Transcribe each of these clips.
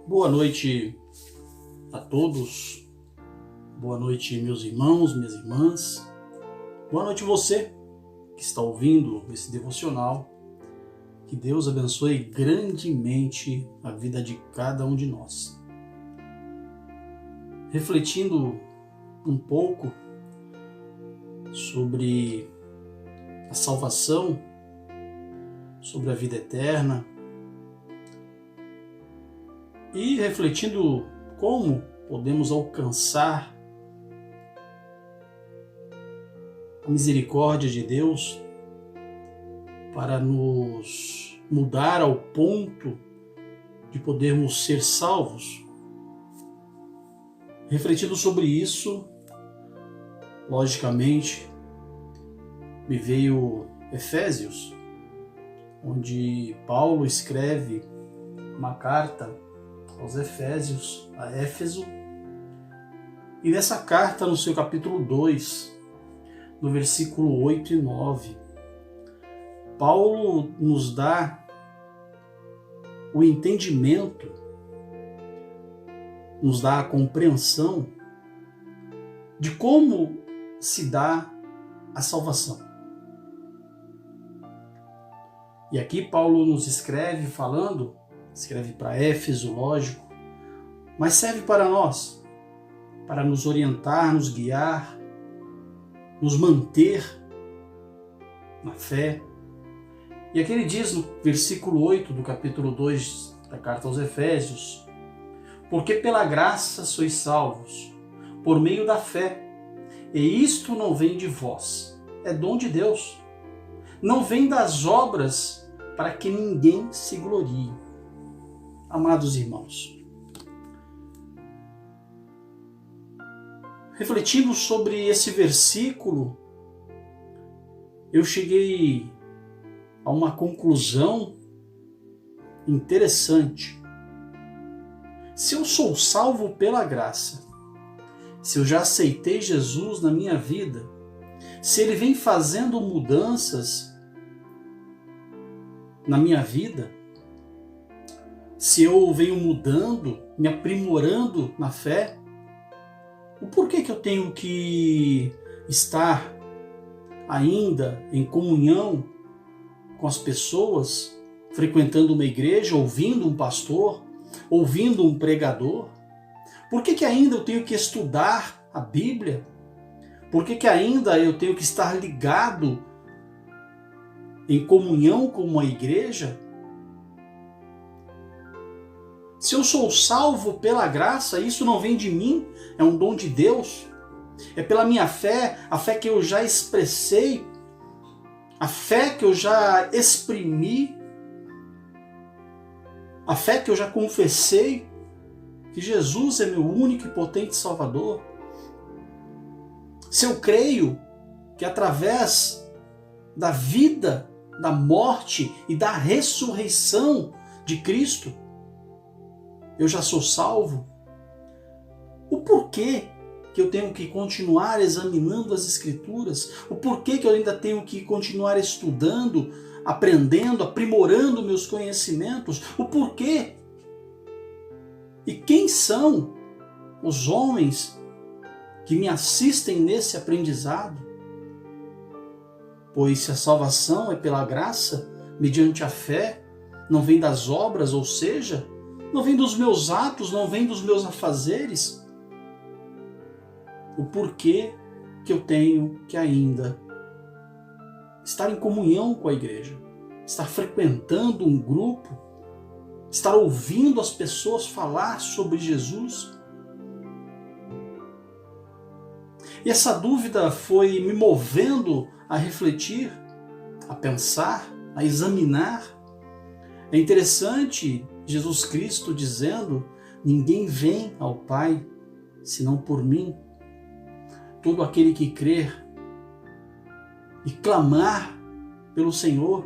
Boa noite a todos, boa noite meus irmãos, minhas irmãs, boa noite você que está ouvindo esse devocional. Que Deus abençoe grandemente a vida de cada um de nós. Refletindo um pouco sobre a salvação, sobre a vida eterna, e refletindo como podemos alcançar a misericórdia de Deus para nos mudar ao ponto de podermos ser salvos. Refletindo sobre isso, logicamente, me veio Efésios, onde Paulo escreve uma carta aos Efésios, a Éfeso, e nessa carta, no seu capítulo 2, no versículo 8 e 9, Paulo nos dá o entendimento, nos dá a compreensão de como se dá a salvação. E aqui Paulo nos escreve escreve para Éfeso, lógico, mas serve para nós, para nos orientar, nos guiar, nos manter na fé. E aqui ele diz no versículo 8 do capítulo 2 da carta aos Efésios: porque pela graça sois salvos, por meio da fé, e isto não vem de vós, é dom de Deus, não vem das obras, para que ninguém se glorie. Amados irmãos, refletindo sobre esse versículo, eu cheguei a uma conclusão interessante. Se eu sou salvo pela graça, se eu já aceitei Jesus na minha vida, se Ele vem fazendo mudanças na minha vida, se eu venho mudando, me aprimorando na fé, o porquê que eu tenho que estar ainda em comunhão com as pessoas, frequentando uma igreja, ouvindo um pastor, ouvindo um pregador? Por que ainda eu tenho que estudar a Bíblia? Por que ainda eu tenho que estar ligado em comunhão com uma igreja? Se eu sou salvo pela graça, isso não vem de mim, é um dom de Deus. É pela minha fé, a fé que eu já expressei, a fé que eu já exprimi, a fé que eu já confessei, que Jesus é meu único e potente Salvador. Se eu creio que através da vida, da morte e da ressurreição de Cristo, eu já sou salvo, o porquê que eu tenho que continuar examinando as Escrituras? O porquê que eu ainda tenho que continuar estudando, aprendendo, aprimorando meus conhecimentos? O porquê? E quem são os homens que me assistem nesse aprendizado? Pois se a salvação é pela graça, mediante a fé, não vem das obras, ou seja, não vem dos meus atos, não vem dos meus afazeres, o porquê que eu tenho que ainda estar em comunhão com a igreja, estar frequentando um grupo, estar ouvindo as pessoas falar sobre Jesus? E essa dúvida foi me movendo a refletir, a pensar, a examinar. É interessante Jesus Cristo dizendo: ninguém vem ao Pai senão por mim. Todo aquele que crer e clamar pelo Senhor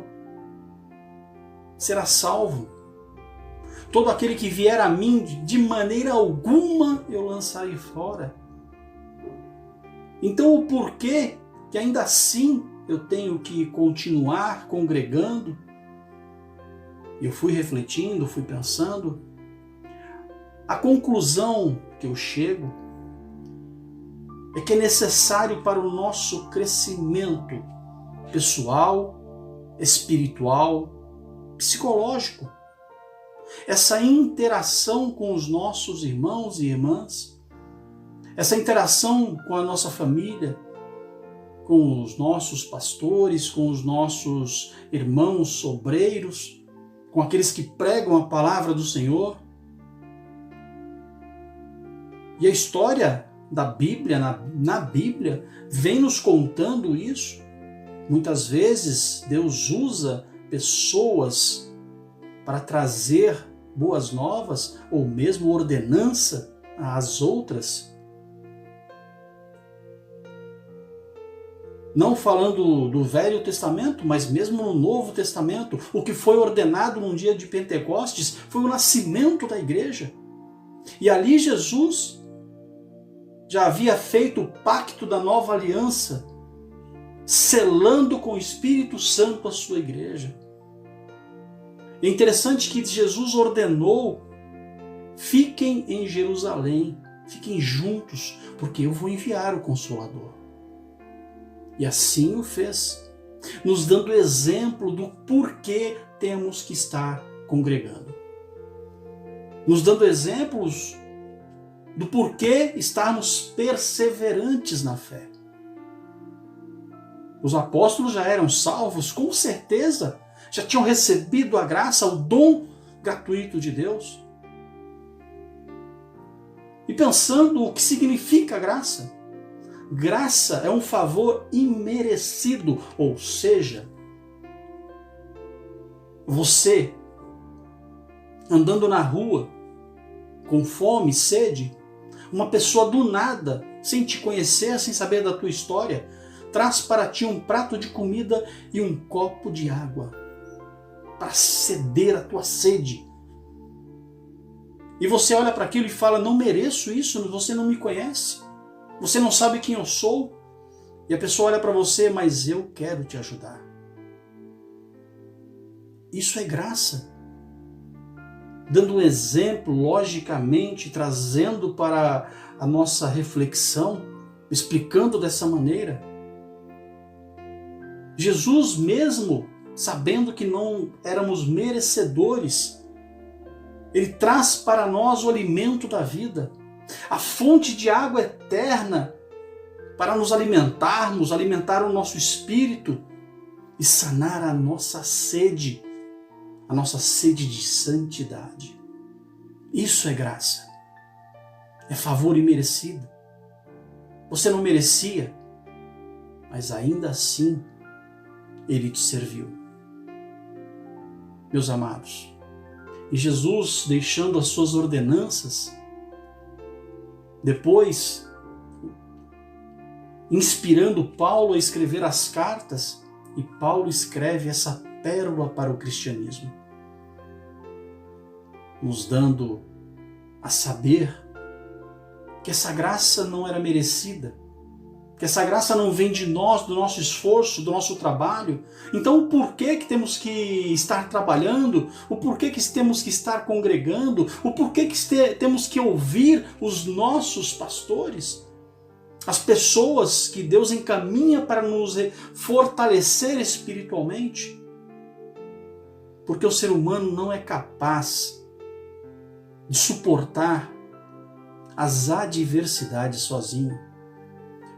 será salvo. Todo aquele que vier a mim, de maneira alguma eu lançarei fora. Então o porquê que ainda assim eu tenho que continuar congregando? Eu fui refletindo, fui pensando. A conclusão que eu chego é que é necessário para o nosso crescimento pessoal, espiritual, psicológico, essa interação com os nossos irmãos e irmãs, essa interação com a nossa família, com os nossos pastores, com os nossos irmãos obreiros, com aqueles que pregam a palavra do Senhor. E a história da Bíblia, na Bíblia, vem nos contando isso. Muitas vezes Deus usa pessoas para trazer boas novas ou mesmo ordenança às outras. Não falando do Velho Testamento, mas mesmo no Novo Testamento, o que foi ordenado num dia de Pentecostes foi o nascimento da igreja. E ali Jesus já havia feito o pacto da nova aliança, selando com o Espírito Santo a sua igreja. É interessante que Jesus ordenou: fiquem em Jerusalém, fiquem juntos, porque eu vou enviar o Consolador. E assim o fez, nos dando exemplo do porquê temos que estar congregando. Nos dando exemplos do porquê estarmos perseverantes na fé. Os apóstolos já eram salvos, com certeza, já tinham recebido a graça, o dom gratuito de Deus. E pensando o que significa graça, graça é um favor imerecido, ou seja, você andando na rua com fome, sede, uma pessoa do nada, sem te conhecer, sem saber da tua história, traz para ti um prato de comida e um copo de água para ceder a tua sede. E você olha para aquilo e fala: não mereço isso, você não me conhece, você não sabe quem eu sou. E a pessoa olha para você: mas eu quero te ajudar. Isso é graça. Dando um exemplo, logicamente, trazendo para a nossa reflexão, explicando dessa maneira. Jesus, mesmo sabendo que não éramos merecedores, Ele traz para nós o alimento da vida, a fonte de água eterna para nos alimentarmos, alimentar o nosso espírito e sanar a nossa sede de santidade. Isso é graça. É favor imerecido. Você não merecia, mas ainda assim Ele te serviu. Meus amados, e Jesus, deixando as suas ordenanças, depois inspirando Paulo a escrever as cartas, e Paulo escreve essa pérola para o cristianismo, nos dando a saber que essa graça não era merecida, que essa graça não vem de nós, do nosso esforço, do nosso trabalho. Então o porquê que temos que estar trabalhando, o porquê que temos que estar congregando, o porquê que temos que ouvir os nossos pastores, as pessoas que Deus encaminha para nos fortalecer espiritualmente. Porque o ser humano não é capaz de suportar as adversidades sozinho.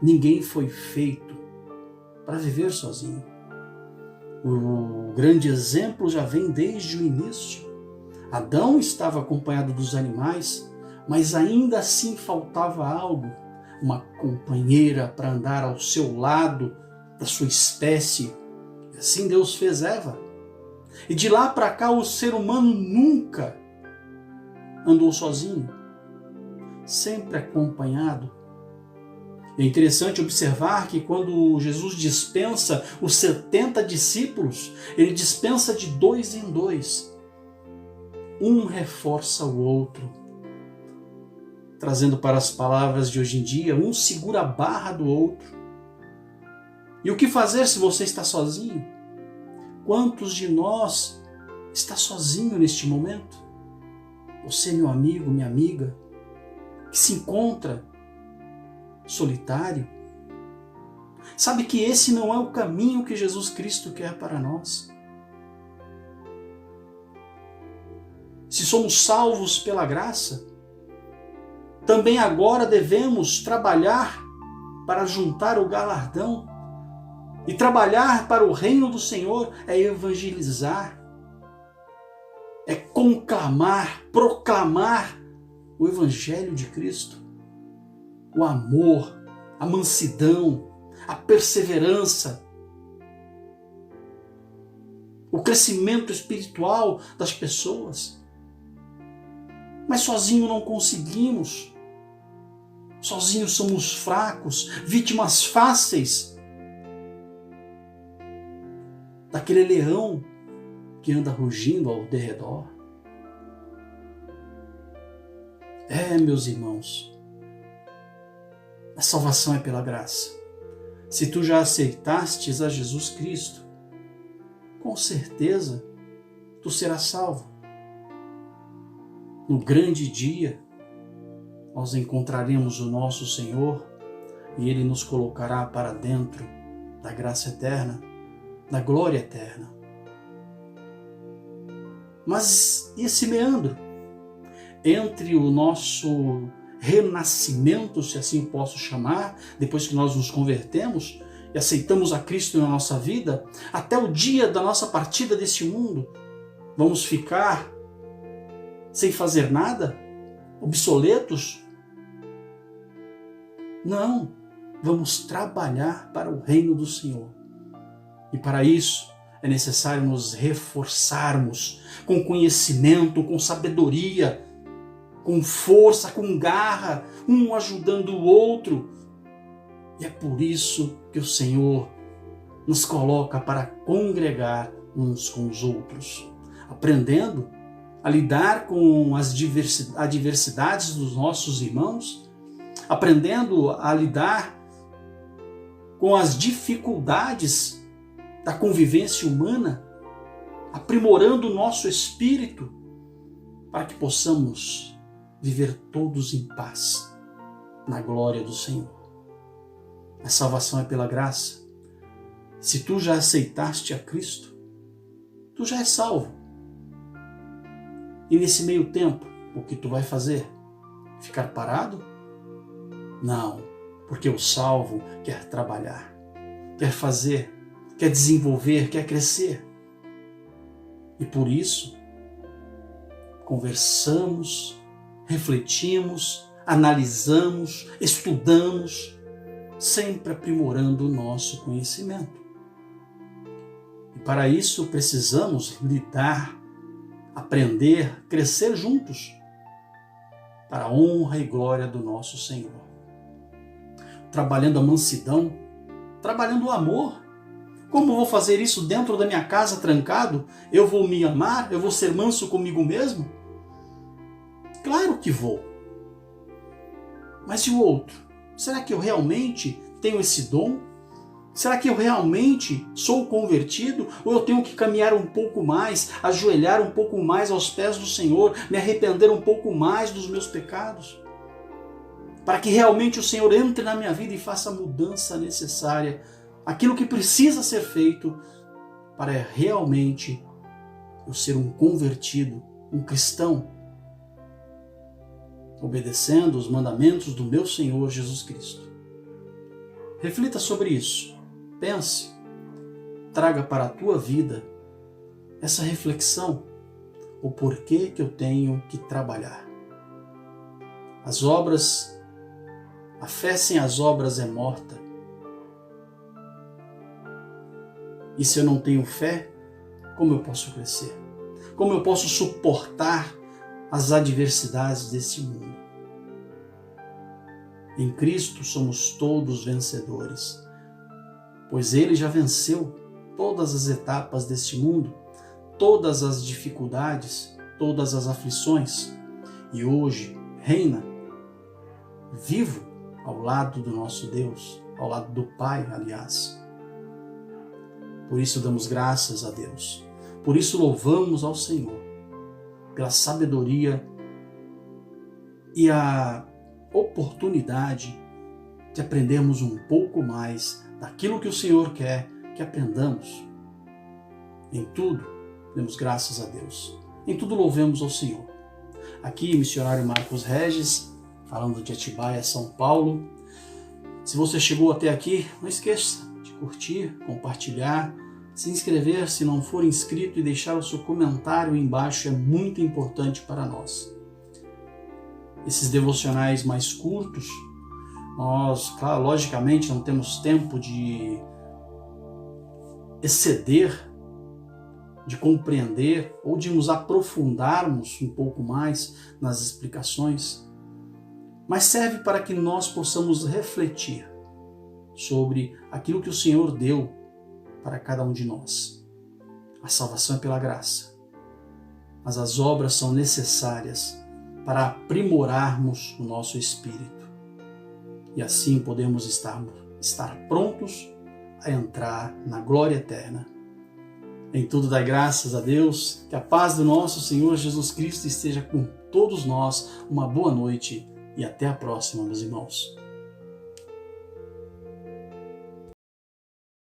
Ninguém foi feito para viver sozinho. O grande exemplo já vem desde o início. Adão estava acompanhado dos animais, mas ainda assim faltava algo, uma companheira para andar ao seu lado, da sua espécie. Assim Deus fez Eva. E de lá para cá o ser humano nunca andou sozinho, sempre acompanhado. É interessante observar que quando Jesus dispensa os 70 discípulos, Ele dispensa de 2 em 2. Um reforça o outro. Trazendo para as palavras de hoje em dia, um segura a barra do outro. E o que fazer se você está sozinho? Quantos de nós está sozinho neste momento? Você, meu amigo, minha amiga, que se encontra solitário, sabe que esse não é o caminho que Jesus Cristo quer para nós. Se somos salvos pela graça, também agora devemos trabalhar para juntar o galardão. E trabalhar para o reino do Senhor é evangelizar, é conclamar, proclamar o Evangelho de Cristo. O amor, a mansidão, a perseverança, o crescimento espiritual das pessoas. Mas sozinho não conseguimos. Sozinhos somos fracos, vítimas fáceis daquele leão que anda rugindo ao derredor. Meus irmãos, a salvação é pela graça. Se tu já aceitastes a Jesus Cristo, com certeza tu serás salvo. No grande dia, nós encontraremos o nosso Senhor e Ele nos colocará para dentro da graça eterna, da glória eterna. Mas e esse meandro entre o nosso renascimento, se assim posso chamar, depois que nós nos convertemos e aceitamos a Cristo na nossa vida, até o dia da nossa partida desse mundo? Vamos ficar sem fazer nada? Obsoletos? Não, vamos trabalhar para o reino do Senhor. E para isso é necessário nos reforçarmos com conhecimento, com sabedoria, com força, com garra, um ajudando o outro. E é por isso que o Senhor nos coloca para congregar uns com os outros, aprendendo a lidar com as adversidades dos nossos irmãos, aprendendo a lidar com as dificuldades da convivência humana, aprimorando o nosso espírito para que possamos viver todos em paz, na glória do Senhor. A salvação é pela graça. Se tu já aceitaste a Cristo, tu já és salvo. E nesse meio tempo, o que tu vai fazer? Ficar parado? Não, porque o salvo quer trabalhar, quer fazer, quer desenvolver, quer crescer. E por isso, conversamos, refletimos, analisamos, estudamos, sempre aprimorando o nosso conhecimento. E para isso precisamos lidar, aprender, crescer juntos, para a honra e glória do nosso Senhor. Trabalhando a mansidão, trabalhando o amor. Como vou fazer isso dentro da minha casa trancado? Eu vou me amar? Eu vou ser manso comigo mesmo? Claro que vou. Mas e o outro? Será que eu realmente tenho esse dom? Será que eu realmente sou convertido? Ou eu tenho que caminhar um pouco mais, ajoelhar um pouco mais aos pés do Senhor, me arrepender um pouco mais dos meus pecados? Para que realmente o Senhor entre na minha vida e faça a mudança necessária, aquilo que precisa ser feito para realmente eu ser um convertido, um cristão, obedecendo os mandamentos do meu Senhor Jesus Cristo. Reflita sobre isso, pense, traga para a tua vida essa reflexão, o porquê que eu tenho que trabalhar. As obras, a fé sem as obras é morta. E se eu não tenho fé, como eu posso crescer? Como eu posso suportar as adversidades desse mundo? Em Cristo somos todos vencedores, pois Ele já venceu todas as etapas deste mundo, todas as dificuldades, todas as aflições, e hoje reina vivo ao lado do nosso Deus, ao lado do Pai, aliás. Por isso damos graças a Deus, por isso louvamos ao Senhor, pela sabedoria e a oportunidade de aprendermos um pouco mais daquilo que o Senhor quer que aprendamos. Em tudo, demos graças a Deus. Em tudo louvemos ao Senhor. Aqui, missionário Marcos Regis, falando de Atibaia, São Paulo. Se você chegou até aqui, não esqueça de curtir, compartilhar, se inscrever se não for inscrito e deixar o seu comentário embaixo é muito importante para nós. Esses devocionais mais curtos, nós, claro, logicamente não temos tempo de exceder, de compreender ou de nos aprofundarmos um pouco mais nas explicações, mas serve para que nós possamos refletir sobre aquilo que o Senhor deu para cada um de nós. A salvação é pela graça, mas as obras são necessárias para aprimorarmos o nosso espírito e assim podemos estar prontos a entrar na glória eterna. Em tudo dai graças a Deus, que a paz do nosso Senhor Jesus Cristo esteja com todos nós. Uma boa noite e até a próxima, meus irmãos.